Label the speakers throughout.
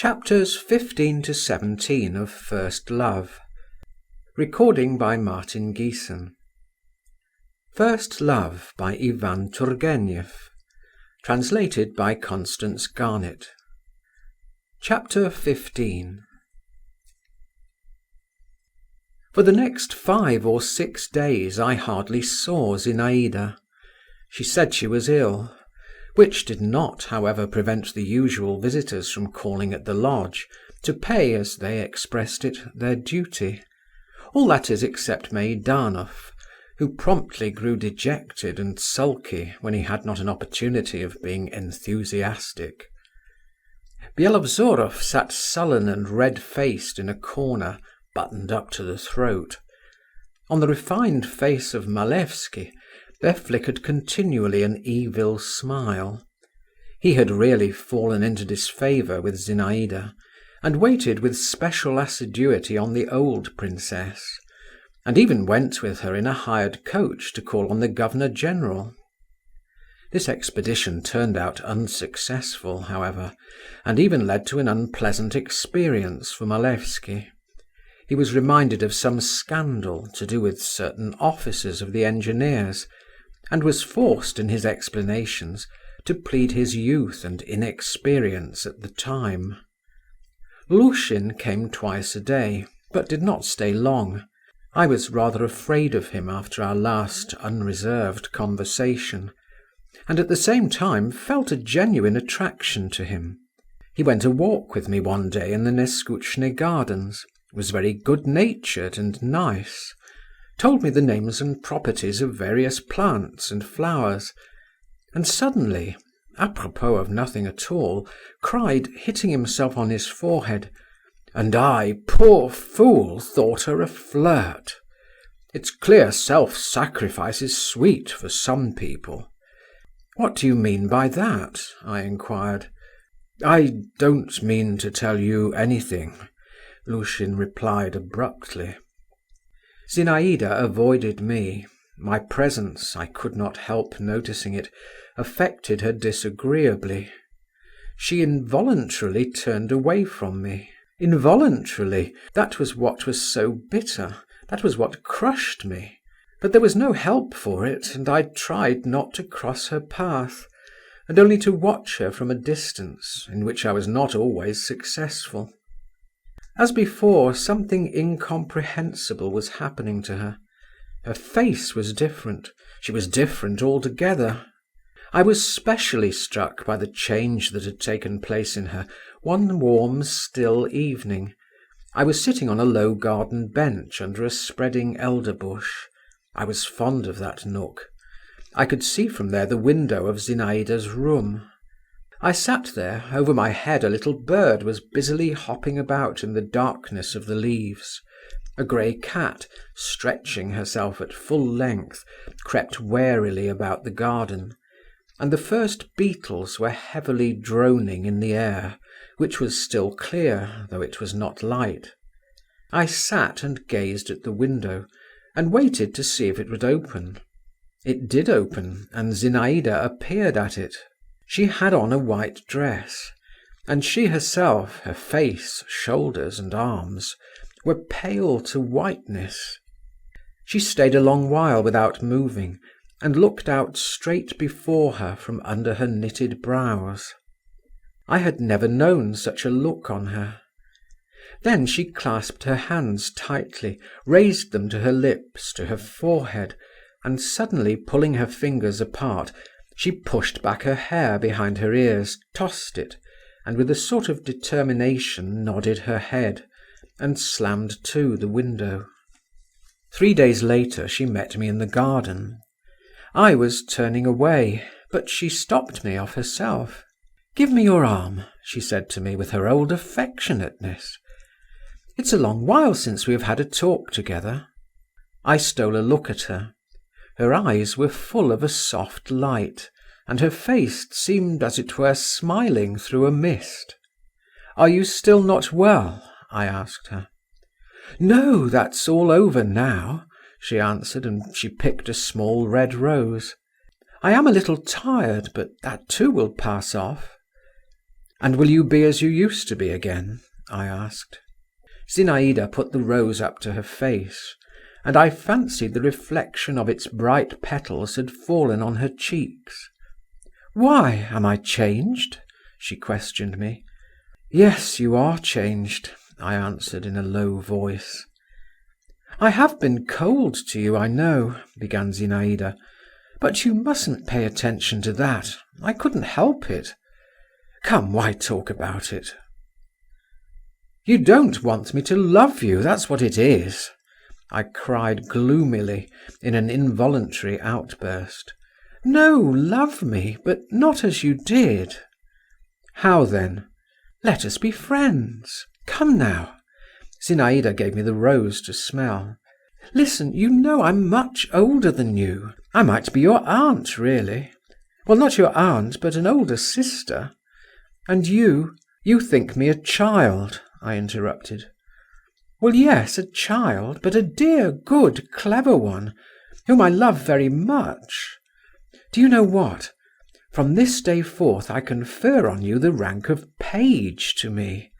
Speaker 1: Chapters 15 to 17 of First Love. Recording by Martin Geeson. First Love by Ivan Turgenev. Translated by Constance Garnett. Chapter 15. For the next 5 or 6 days I hardly saw Zinaïda. She said she was ill, which did not, however, prevent the usual visitors from calling at the lodge, to pay, as they expressed it, their duty. All that is except Meidanov, who promptly grew dejected and sulky when he had not an opportunity of being enthusiastic. Byelovzorov sat sullen and red-faced in a corner, buttoned up to the throat. On the refined face of Malevsky there flickered continually an evil smile. He had really fallen into disfavour with Zinaïda, and waited with special assiduity on the old princess, and even went with her in a hired coach to call on the Governor-General. This expedition turned out unsuccessful, however, and even led to an unpleasant experience for Malevsky. He was reminded of some scandal to do with certain officers of the engineers, and was forced in his explanations to plead his youth and inexperience at the time. Lushin came twice a day, but did not stay long. I was rather afraid of him after our last unreserved conversation, and at the same time felt a genuine attraction to him. He went a walk with me one day in the Neskutchny gardens, was very good-natured and nice, told me the names and properties of various plants and flowers, and suddenly, apropos of nothing at all, cried, hitting himself on his forehead, "And I, poor fool, thought her a flirt! It's clear self-sacrifice is sweet for some people." "What do you mean by that?" I inquired. "I don't mean to tell you anything," Lushin replied abruptly. Zinaïda avoided me. My presence, I could not help noticing it, affected her disagreeably. She involuntarily turned away from me. Involuntarily, that was what was so bitter, that was what crushed me. But there was no help for it, and I tried not to cross her path, and only to watch her from a distance, in which I was not always successful. As before, something incomprehensible was happening to her. Her face was different. She was different altogether. I was specially struck by the change that had taken place in her one warm, still evening. I was sitting on a low garden bench under a spreading elder bush. I was fond of that nook. I could see from there the window of Zinaïda's room. I sat there. Over my head a little bird was busily hopping about in the darkness of the leaves. A grey cat, stretching herself at full length, crept warily about the garden, and the first beetles were heavily droning in the air, which was still clear, though it was not light. I sat and gazed at the window, and waited to see if it would open. It did open, and Zinaïda appeared at it. She had on a white dress, and she herself, her face, shoulders and arms, were pale to whiteness. She stayed a long while without moving, and looked out straight before her from under her knitted brows. I had never known such a look on her. Then she clasped her hands tightly, raised them to her lips, to her forehead, and suddenly pulling her fingers apart, she pushed back her hair behind her ears, tossed it, and with a sort of determination nodded her head, and slammed to the window. 3 days later she met me in the garden. I was turning away, but she stopped me of herself. "Give me your arm," she said to me with her old affectionateness. "It's a long while since we have had a talk together." I stole a look at her. Her eyes were full of a soft light, and her face seemed, as it were, smiling through a mist. "Are you still not well?" I asked her. "No, that's all over now," she answered, and she picked a small red rose. "I am a little tired, but that too will pass off." "And will you be as you used to be again?" I asked. Zinaïda put the rose up to her face, and I fancied the reflection of its bright petals had fallen on her cheeks. "Why, am I changed?" she questioned me. "Yes, you are changed," I answered in a low voice. "I have been cold to you, I know," began Zinaïda, "but you mustn't pay attention to that. I couldn't help it. Come, why talk about it?" "You don't want me to love you, that's what it is," I cried gloomily in an involuntary outburst. "No, love me, but not as you did." "How then?" "Let us be friends. Come now." Zinaïda gave me the rose to smell. "Listen, you know I'm much older than you. I might be your aunt, really. Well, not your aunt, but an older sister. And you think me a child," I interrupted. "Well, yes, a child, but a dear, good, clever one, whom I love very much. Do you know what? From this day forth I confer on you the rank of page to me.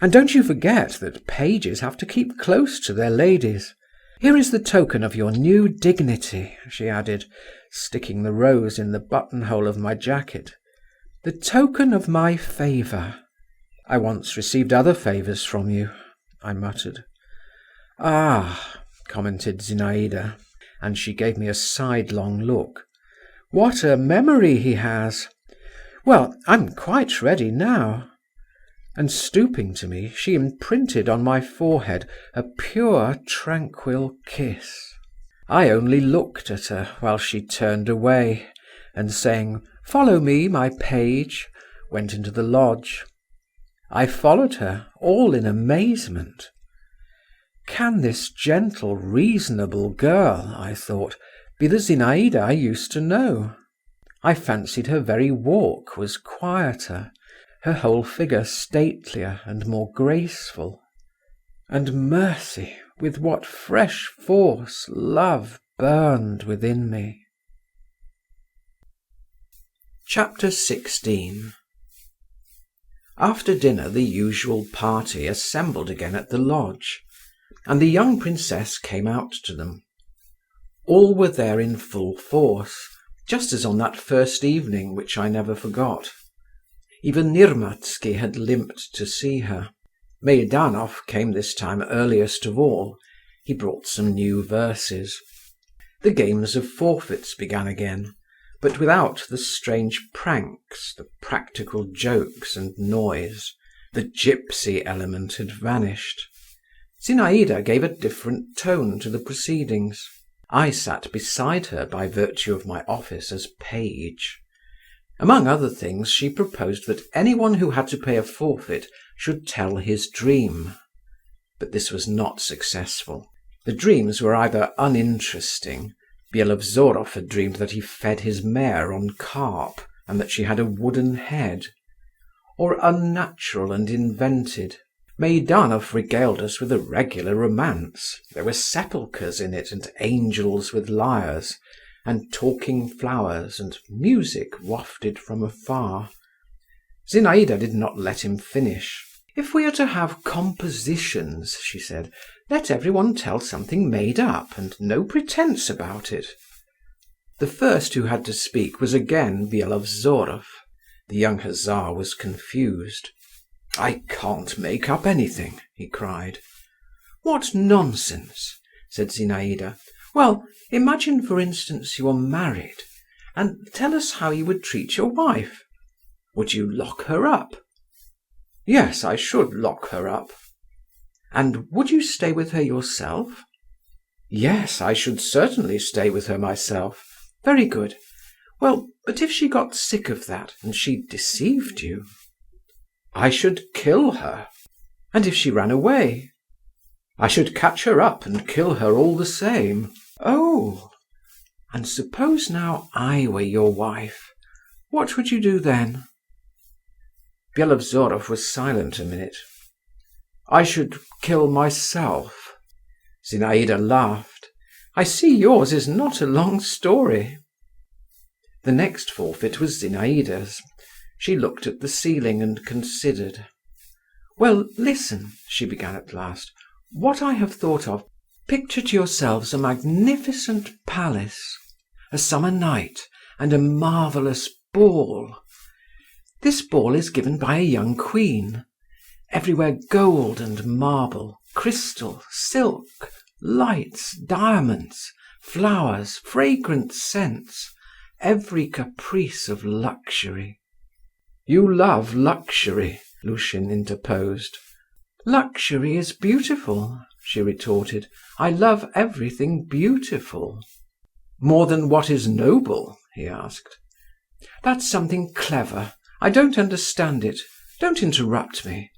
Speaker 1: And don't you forget that pages have to keep close to their ladies. Here is the token of your new dignity," she added, sticking the rose in the buttonhole of my jacket. "The token of my favour." "I once received other favours from you," I muttered. "Ah," commented Zinaïda, and she gave me a sidelong look. "What a memory he has! Well, I'm quite ready now." And stooping to me, she imprinted on my forehead a pure, tranquil kiss. I only looked at her while she turned away, and saying, "Follow me, my page," went into the lodge. I followed her, all in amazement. Can this gentle, reasonable girl, I thought, be the Zinaïda I used to know? I fancied her very walk was quieter, her whole figure statelier and more graceful. And mercy, with what fresh force love burned within me. Chapter 16. After dinner the usual party assembled again at the lodge, and the young princess came out to them. All were there in full force, just as on that first evening which I never forgot. Even Nirmatsky had limped to see her. Meidanov came this time earliest of all. He brought some new verses. The games of forfeits began again, but without the strange pranks, the practical jokes and noise. The gypsy element had vanished. Zinaïda gave a different tone to the proceedings. I sat beside her by virtue of my office as page. Among other things, she proposed that anyone who had to pay a forfeit should tell his dream. But this was not successful. The dreams were either uninteresting. Byelovzorov had dreamed that he fed his mare on carp, and that she had a wooden head, or unnatural and invented. Meidanov regaled us with a regular romance. There were sepulchres in it, and angels with lyres, and talking flowers, and music wafted from afar. Zinaïda did not let him finish. "If we are to have compositions," she said, "let everyone tell something made up, and no pretence about it." The first who had to speak was again Byelovzorov. The young hussar was confused. "I can't make up anything," he cried. "What nonsense!" said Zinaïda. "Well, imagine, for instance, you are married, and tell us how you would treat your wife. Would you lock her up?" "Yes, I should lock her up." "And would you stay with her yourself?" "Yes, I should certainly stay with her myself." "Very good. Well, but if she got sick of that, and she deceived you?" "I should kill her." "And if she ran away?" "I should catch her up and kill her all the same." "Oh! And suppose now I were your wife, what would you do then?" Byelovzorov was silent a minute. "I should kill myself." Zinaïda laughed. "I see yours is not a long story." The next forfeit was Zinaïda's. She looked at the ceiling and considered. "Well, listen," she began at last. "What I have thought of. Picture to yourselves a magnificent palace, a summer night, and a marvellous ball. This ball is given by a young queen. Everywhere gold and marble, crystal, silk, lights, diamonds, flowers, fragrant scents, every caprice of luxury." "You love luxury," Lushin interposed. "Luxury is beautiful," she retorted. "I love everything beautiful." "More than what is noble?" he asked. "That's something clever. I don't understand it. Don't interrupt me.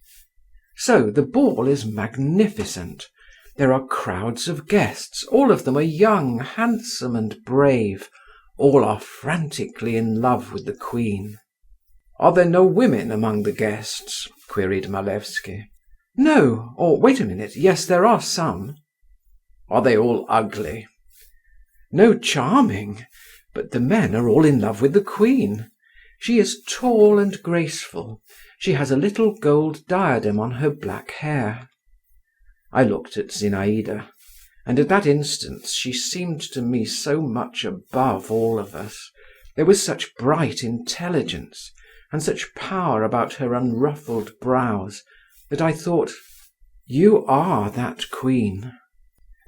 Speaker 1: So the ball is magnificent. There are crowds of guests. All of them are young, handsome and brave. All are frantically in love with the queen." "Are there no women among the guests?" queried Malevsky. "No, or wait a minute, yes, there are some." "Are they all ugly?" "No, charming. But the men are all in love with the queen. She is tall and graceful. She has a little gold diadem on her black hair." I looked at Zinaïda, and at that instant she seemed to me so much above all of us. There was such bright intelligence, and such power about her unruffled brows, that I thought, "You are that queen."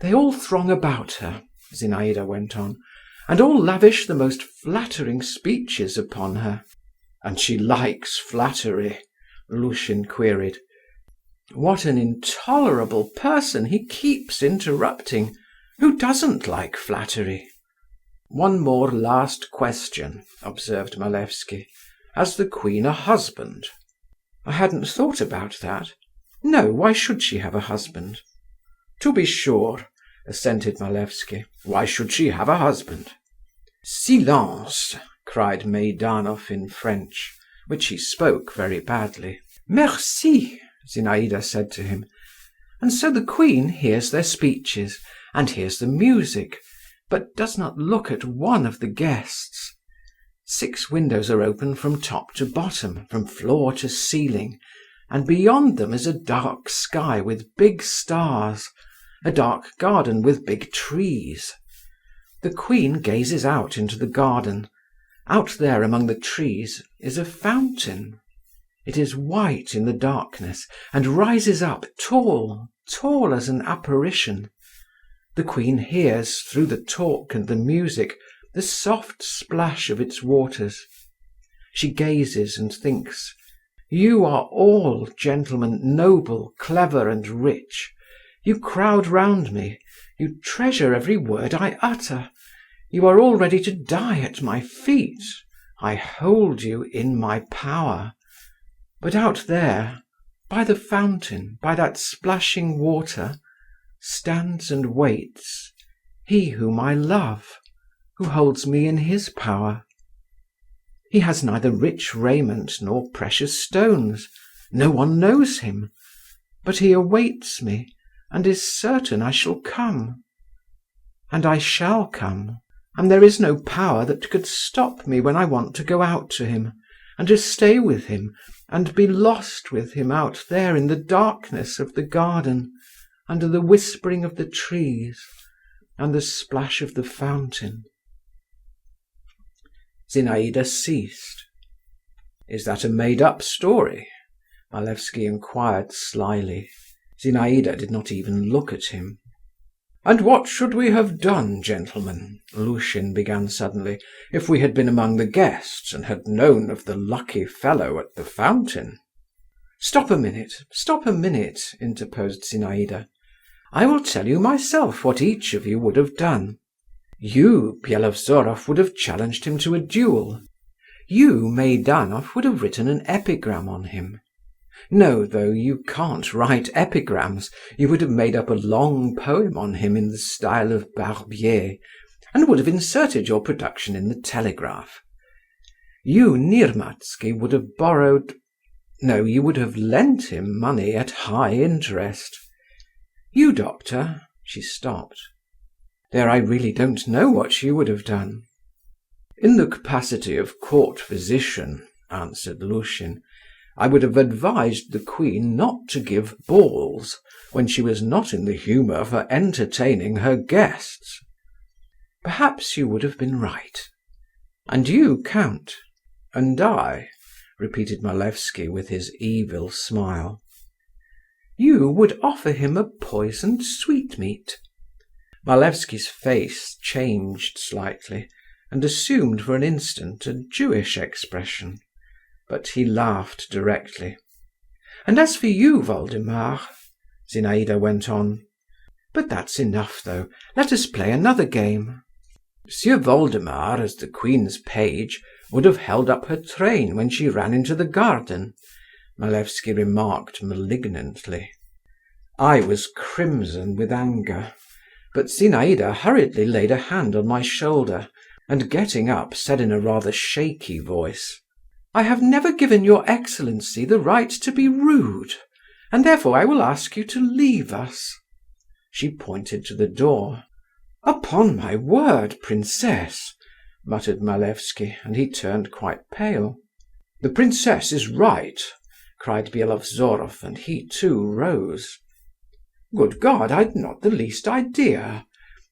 Speaker 1: "They all throng about her," Zinaïda went on, "and all lavish the most flattering speeches upon her." "And she likes flattery?" Lushin queried. "What an intolerable person! He keeps interrupting. Who doesn't like flattery?" "One more last question," observed Malevsky. "Has the queen a husband?" "I hadn't thought about that. No, why should she have a husband?" "To be sure," assented Malevsky. "Why should she have a husband?" "Silence!" cried Meidanov in French, which he spoke very badly. "Merci!" Zinaïda said to him. "And so the queen hears their speeches, and hears the music, but does not look at one of the guests. 6 windows are open from top to bottom, from floor to ceiling, and beyond them is a dark sky with big stars, a dark garden with big trees. The queen gazes out into the garden. Out there among the trees is a fountain. It is white in the darkness, and rises up tall, tall as an apparition. The queen hears, through the talk and the music, the soft splash of its waters. She gazes and thinks, 'You are all, gentlemen, noble, clever and rich. You crowd round me. You treasure every word I utter. You are all ready to die at my feet. I hold you in my power. But out there, by the fountain, by that splashing water, stands and waits he whom I love, who holds me in his power. He has neither rich raiment nor precious stones. No one knows him. But he awaits me, and is certain I shall come. And I shall come. And there is no power that could stop me when I want to go out to him, and to stay with him, and be lost with him out there in the darkness of the garden, under the whispering of the trees, and the splash of the fountain." Zinaïda ceased. "Is that a made-up story?" Malevsky inquired slyly. Zinaïda did not even look at him. "And what should we have done, gentlemen," Lushin began suddenly, "if we had been among the guests, and had known of the lucky fellow at the fountain?" Stop a minute," interposed Zinaïda. "I will tell you myself what each of you would have done. You, Byelovzorov, would have challenged him to a duel. You, Meidanov, would have written an epigram on him. No, though you can't write epigrams, you would have made up a long poem on him in the style of Barbier, and would have inserted your production in the Telegraph. You, Nirmatsky, would have you would have lent him money at high interest. You, doctor," she stopped. "There, I really don't know what you would have done." "In the capacity of court physician," answered Lushin. "I would have advised the queen not to give balls when she was not in the humour for entertaining her guests." "Perhaps you would have been right." "And you, Count?" "And I?" repeated Malevsky with his evil smile. "You would offer him a poisoned sweetmeat." Malevsky's face changed slightly, and assumed for an instant a Jewish expression, but he laughed directly. "And as for you, Voldemar," Zinaïda went on. "But that's enough, though. Let us play another game." "Monsieur Voldemar, as the queen's page, would have held up her train when she ran into the garden," Malevsky remarked malignantly. I was crimson with anger, but Zinaïda hurriedly laid a hand on my shoulder, and getting up, said in a rather shaky voice, "I have never given your excellency the right to be rude, and therefore I will ask you to leave us." She pointed to the door. "Upon my word, princess," muttered Malevsky, and he turned quite pale. "The princess is right," cried Byelovzorov, and he too rose. "Good God, I'd not the least idea,"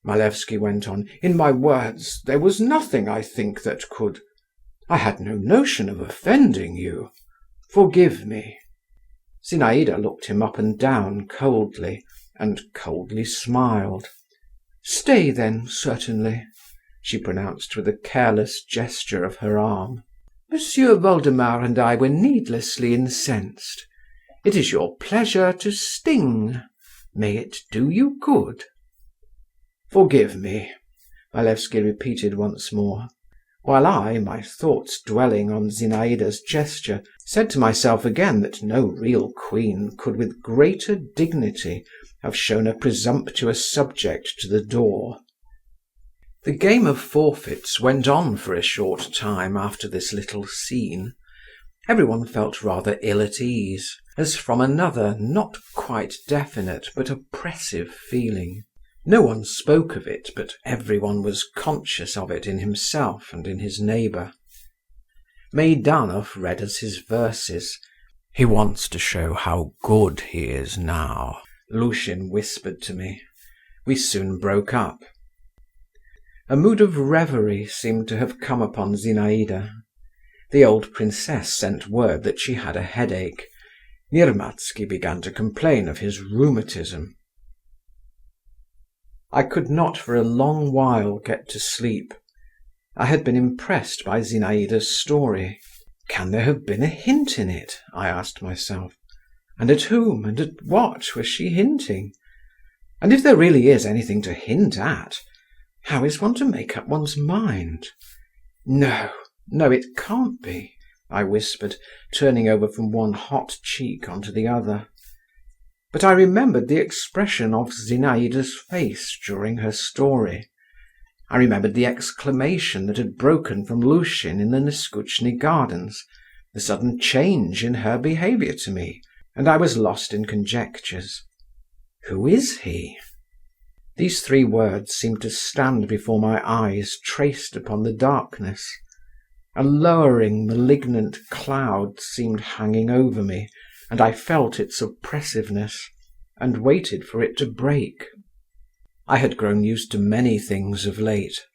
Speaker 1: Malevsky went on. "In my words there was nothing, I think, that could... I had no notion of offending you. Forgive me." Zinaïda looked him up and down coldly, and coldly smiled. "Stay then, certainly," she pronounced with a careless gesture of her arm. "Monsieur Voldemar and I were needlessly incensed. It is your pleasure to sting. May it do you good." "Forgive me," Malevsky repeated once more, while I, my thoughts dwelling on Zinaïda's gesture, said to myself again that no real queen could with greater dignity have shown a presumptuous subject to the door. The game of forfeits went on for a short time after this little scene. Everyone felt rather ill at ease, as from another, not quite definite, but oppressive feeling. No one spoke of it, but everyone was conscious of it in himself and in his neighbour. Meidanov read us his verses. "He wants to show how good he is now," Lushin whispered to me. We soon broke up. A mood of reverie seemed to have come upon Zinaïda. The old princess sent word that she had a headache. Nirmatsky began to complain of his rheumatism. I could not for a long while get to sleep. I had been impressed by Zinaïda's story. Can there have been a hint in it? I asked myself. And at whom and at what was she hinting? And if there really is anything to hint at, how is one to make up one's mind? No, it can't be, I whispered, turning over from one hot cheek onto the other. But I remembered the expression of Zinaïda's face during her story. I remembered the exclamation that had broken from Lushin in the Neskutchny gardens, the sudden change in her behaviour to me, and I was lost in conjectures. Who is he? These three words seemed to stand before my eyes traced upon the darkness. A lowering, malignant cloud seemed hanging over me, and I felt its oppressiveness, and waited for it to break. I had grown used to many things of late.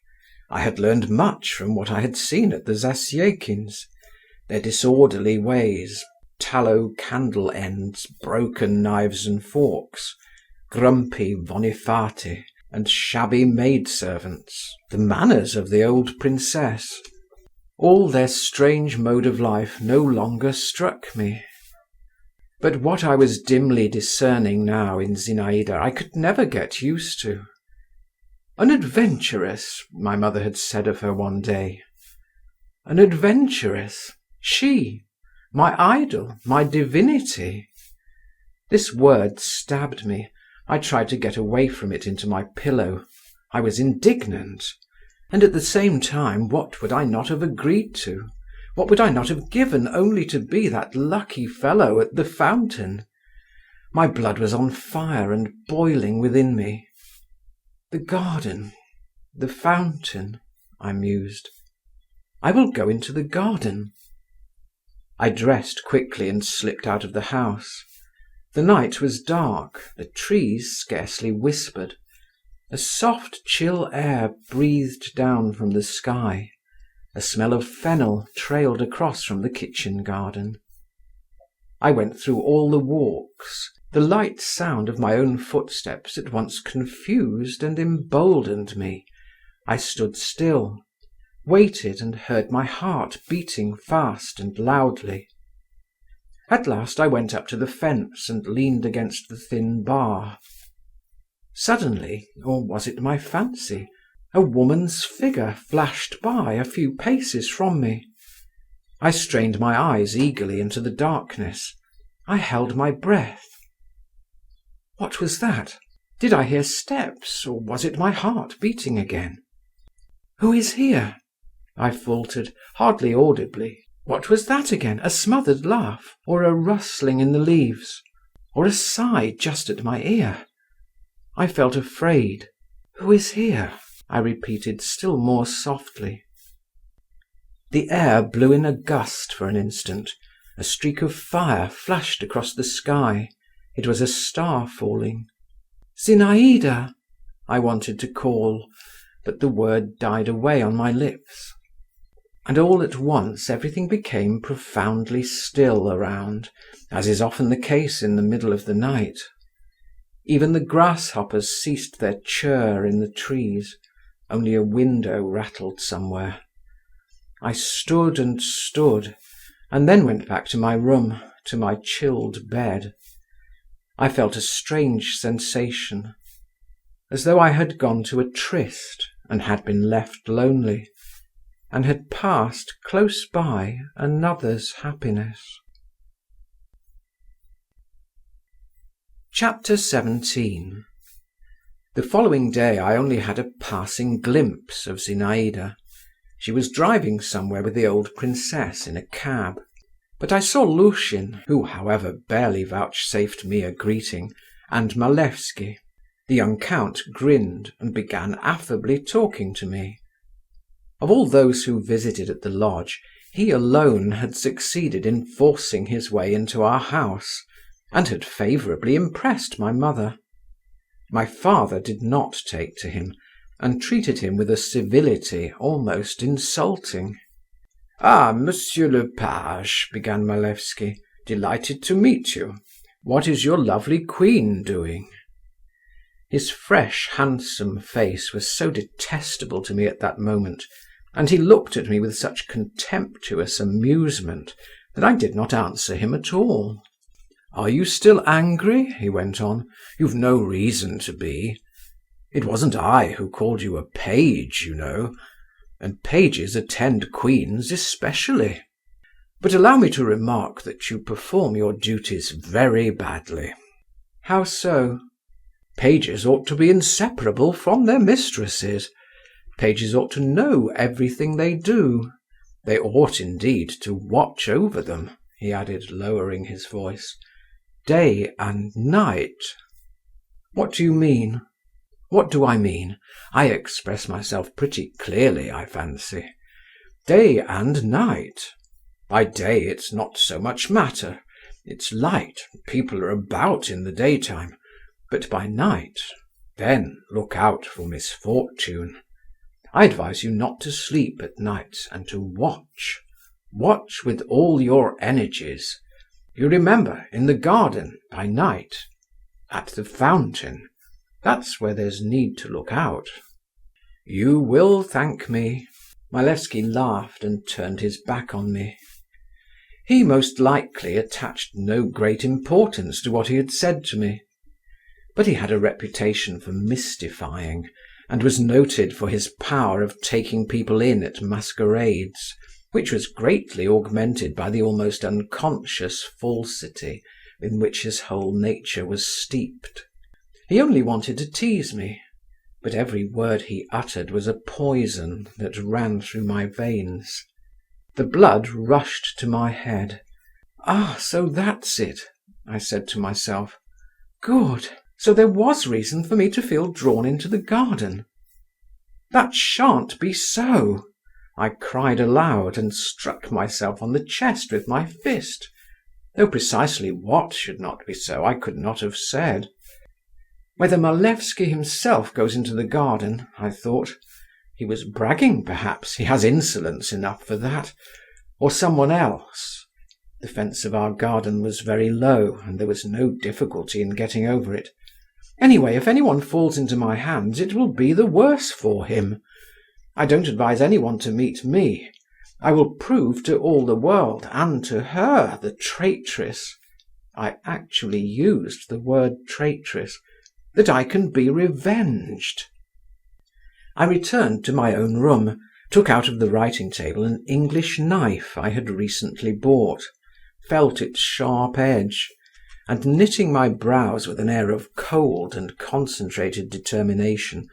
Speaker 1: I had learned much from what I had seen at the Zasyekins. Their disorderly ways, tallow candle ends, broken knives and forks, grumpy Vonifati, and shabby maidservants, the manners of the old princess. All their strange mode of life no longer struck me. But what I was dimly discerning now in Zinaïda I could never get used to. An adventuress, my mother had said of her one day. An adventuress, she, my idol, my divinity. This word stabbed me. I tried to get away from it into my pillow. I was indignant. And at the same time, what would I not have agreed to? What would I not have given only to be that lucky fellow at the fountain? My blood was on fire and boiling within me. The garden, the fountain, I mused. I will go into the garden. I dressed quickly and slipped out of the house. The night was dark, the trees scarcely whispered. A soft, chill air breathed down from the sky. A smell of fennel trailed across from the kitchen garden. I went through all the walks. The light sound of my own footsteps at once confused and emboldened me. I stood still, waited, and heard my heart beating fast and loudly. At last I went up to the fence and leaned against the thin bar. Suddenly, or was it my fancy, a woman's figure flashed by a few paces from me. I strained my eyes eagerly into the darkness. I held my breath. What was that? Did I hear steps, or was it my heart beating again? "Who is here?" I faltered, hardly audibly. What was that again? A smothered laugh, or a rustling in the leaves, or a sigh just at my ear? I felt afraid. "Who is here?" I repeated still more softly. The air blew in a gust for an instant. A streak of fire flashed across the sky. It was a star falling. "Zinaïda!" I wanted to call, but the word died away on my lips. And all at once everything became profoundly still around, as is often the case in the middle of the night. Even the grasshoppers ceased their churr in the trees. Only a window rattled somewhere. I stood and stood, and then went back to my room, to my chilled bed. I felt a strange sensation, as though I had gone to a tryst and had been left lonely, and had passed close by another's happiness. Chapter 17. The following day I only had a passing glimpse of Zinaïda. She was driving somewhere with the old princess in a cab. But I saw Lushin, who, however, barely vouchsafed me a greeting, and Malevsky. The young count grinned and began affably talking to me. Of all those who visited at the lodge, he alone had succeeded in forcing his way into our house, and had favourably impressed my mother. My father did not take to him, and treated him with a civility almost insulting. "Ah, Monsieur le Page," began Malevsky, "delighted to meet you. What is your lovely queen doing?" His fresh, handsome face was so detestable to me at that moment, and he looked at me with such contemptuous amusement, that I did not answer him at all. "Are you still angry?" he went on. "You've no reason to be. It wasn't I who called you a page, you know, and pages attend queens especially. But allow me to remark that you perform your duties very badly." "How so?" "Pages ought to be inseparable from their mistresses. Pages ought to know everything they do. They ought, indeed, to watch over them," he added, lowering his voice, "day and night." "What do you mean?" "What do I mean? I express myself pretty clearly, I fancy. Day and night. By day it's not so much matter. It's light, people are about in the daytime. But by night, then look out for misfortune. I advise you not to sleep at night and to watch. Watch with all your energies. You remember, in the garden, by night, at the fountain. That's where there's need to look out." "You will thank me." Malevsky laughed and turned his back on me. He most likely attached no great importance to what he had said to me. But he had a reputation for mystifying, and was noted for his power of taking people in at masquerades, which was greatly augmented by the almost unconscious falsity in which his whole nature was steeped. He only wanted to tease me, but every word he uttered was a poison that ran through my veins. The blood rushed to my head. "Ah, so that's it," I said to myself. "Good. So there was reason for me to feel drawn into the garden. That shan't be so. I cried aloud and struck myself on the chest with my fist, though precisely what should not be so I could not have said. Whether Malevsky himself goes into the garden, I thought. He was bragging, perhaps, he has insolence enough for that. Or someone else. The fence of our garden was very low, and there was no difficulty in getting over it. Anyway, if anyone falls into my hands, it will be the worse for him. I don't advise anyone to meet me. I will prove to all the world, and to her, the traitress, I actually used the word traitress, that I can be revenged. I returned to my own room, took out of the writing table an English knife I had recently bought, felt its sharp edge, and knitting my brows with an air of cold and concentrated determination,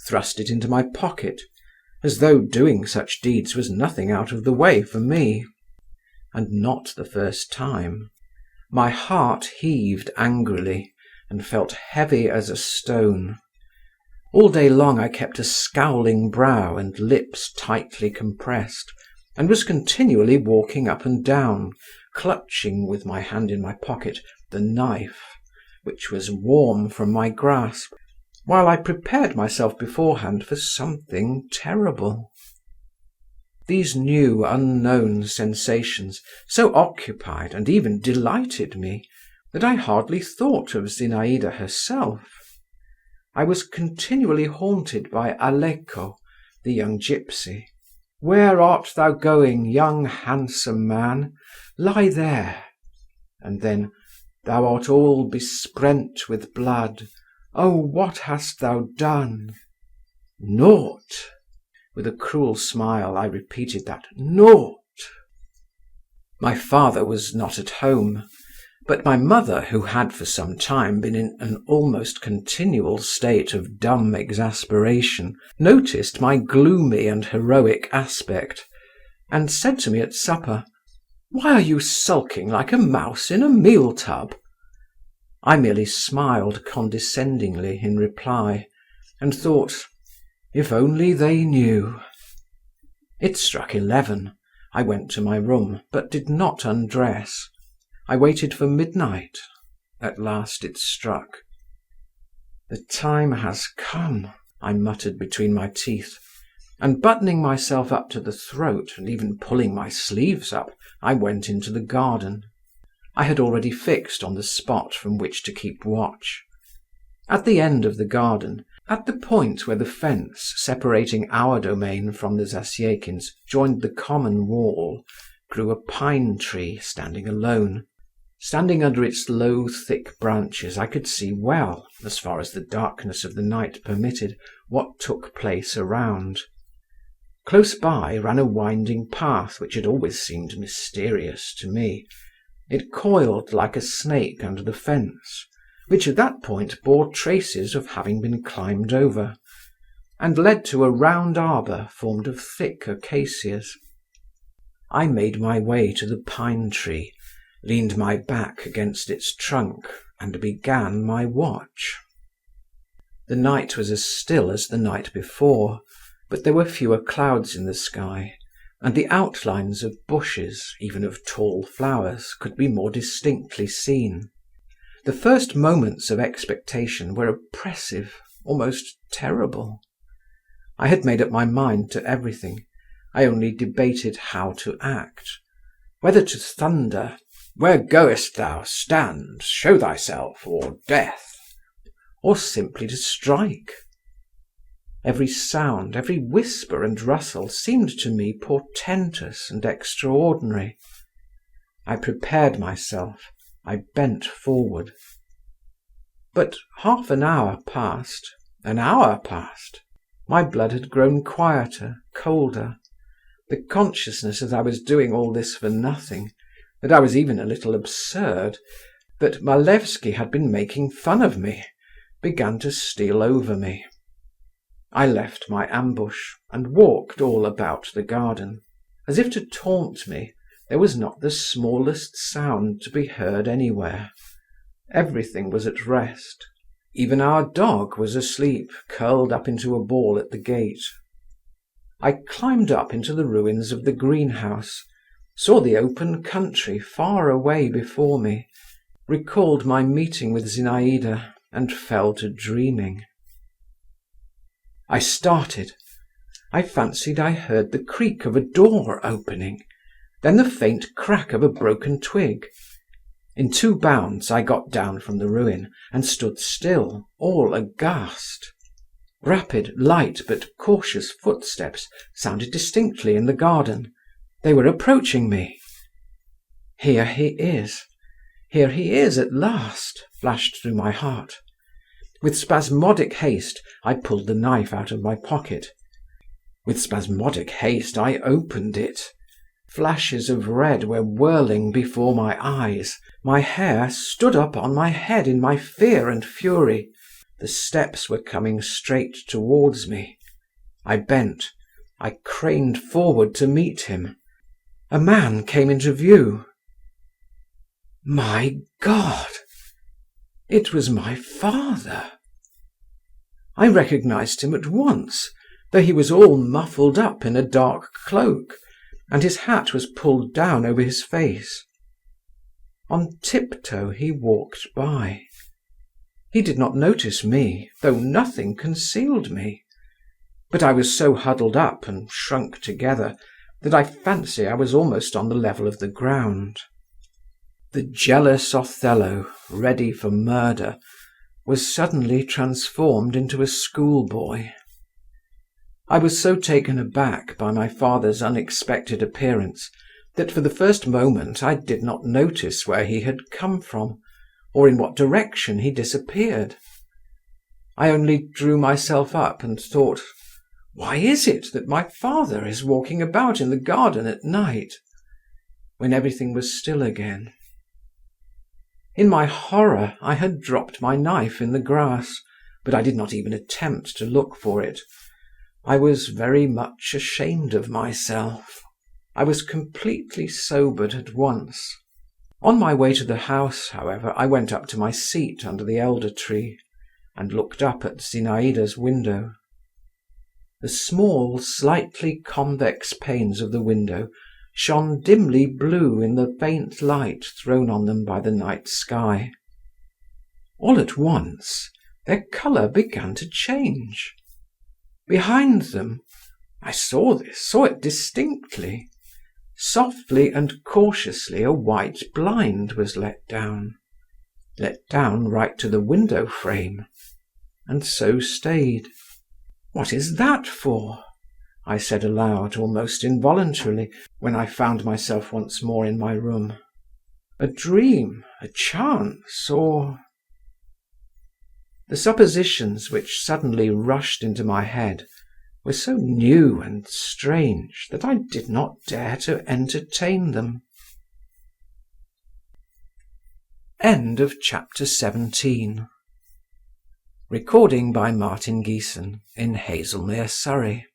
Speaker 1: thrust it into my pocket, as though doing such deeds was nothing out of the way for me. And not the first time. My heart heaved angrily, and felt heavy as a stone. All day long I kept a scowling brow and lips tightly compressed, and was continually walking up and down, clutching, with my hand in my pocket, the knife, which was warm from my grasp, while I prepared myself beforehand for something terrible. These new, unknown sensations so occupied and even delighted me that I hardly thought of Zinaïda herself. I was continually haunted by Aleko, the young gypsy. "Where art thou going, young handsome man? Lie there." And then, "Thou art all besprent with blood. Oh, what hast thou done?" "Naught." With a cruel smile I repeated that, "Naught." My father was not at home, but my mother, who had for some time been in an almost continual state of dumb exasperation, noticed my gloomy and heroic aspect, and said to me at supper, "Why are you sulking like a mouse in a meal tub?" I merely smiled condescendingly in reply, and thought, if only they knew. It struck 11. I went to my room, but did not undress. I waited for midnight. At last it struck. "The time has come," I muttered between my teeth, and buttoning myself up to the throat, and even pulling my sleeves up, I went into the garden. I had already fixed on the spot from which to keep watch. At the end of the garden, at the point where the fence separating our domain from the Zasyekins joined the common wall, grew a pine tree standing alone. Standing under its low, thick branches, I could see well, as far as the darkness of the night permitted, what took place around. Close by ran a winding path which had always seemed mysterious to me. It coiled like a snake under the fence, which at that point bore traces of having been climbed over, and led to a round arbour formed of thick acacias. I made my way to the pine tree, leaned my back against its trunk, and began my watch. The night was as still as the night before, but there were fewer clouds in the sky, and the outlines of bushes, even of tall flowers, could be more distinctly seen. The first moments of expectation were oppressive, almost terrible. I had made up my mind to everything. I only debated how to act. Whether to thunder, "Where goest thou? Stand, show thyself, or death," or simply to strike. Every sound, every whisper and rustle seemed to me portentous and extraordinary. I prepared myself. I bent forward. But half an hour passed, an hour passed. My blood had grown quieter, colder. The consciousness that I was doing all this for nothing, that I was even a little absurd, that Malevsky had been making fun of me, began to steal over me. I left my ambush, and walked all about the garden. As if to taunt me, there was not the smallest sound to be heard anywhere. Everything was at rest. Even our dog was asleep, curled up into a ball at the gate. I climbed up into the ruins of the greenhouse, saw the open country far away before me, recalled my meeting with Zinaïda, and fell to dreaming. I started. I fancied I heard the creak of a door opening, then the faint crack of a broken twig. In 2 bounds I got down from the ruin, and stood still, all aghast. Rapid, light, but cautious footsteps sounded distinctly in the garden. They were approaching me. Here he is at last, flashed through my heart. With spasmodic haste I pulled the knife out of my pocket. With spasmodic haste I opened it. Flashes of red were whirling before my eyes. My hair stood up on my head in my fear and fury. The steps were coming straight towards me. I bent. I craned forward to meet him. A man came into view. My God! It was my father. I recognized him at once, though he was all muffled up in a dark cloak, and his hat was pulled down over his face. On tiptoe he walked by. He did not notice me, though nothing concealed me. But I was so huddled up and shrunk together that I fancy I was almost on the level of the ground. The jealous Othello, ready for murder, was suddenly transformed into a schoolboy. I was so taken aback by my father's unexpected appearance that for the first moment I did not notice where he had come from, or in what direction he disappeared. I only drew myself up and thought, why is it that my father is walking about in the garden at night? When everything was still again. In my horror I had dropped my knife in the grass, but I did not even attempt to look for it. I was very much ashamed of myself. I was completely sobered at once. On my way to the house, however, I went up to my seat under the elder tree, and looked up at Zinaïda's window. The small, slightly convex panes of the window shone dimly blue in the faint light thrown on them by the night sky. All at once their colour began to change. Behind them, I saw it distinctly. Softly and cautiously a white blind was let down right to the window frame, and so stayed. "What is that for?" I said aloud, almost involuntarily, when I found myself once more in my room. A dream, a chance, or…? The suppositions which suddenly rushed into my head were so new and strange that I did not dare to entertain them. End of chapter 17. Recording by Martin Geeson in Hazelmere, Surrey.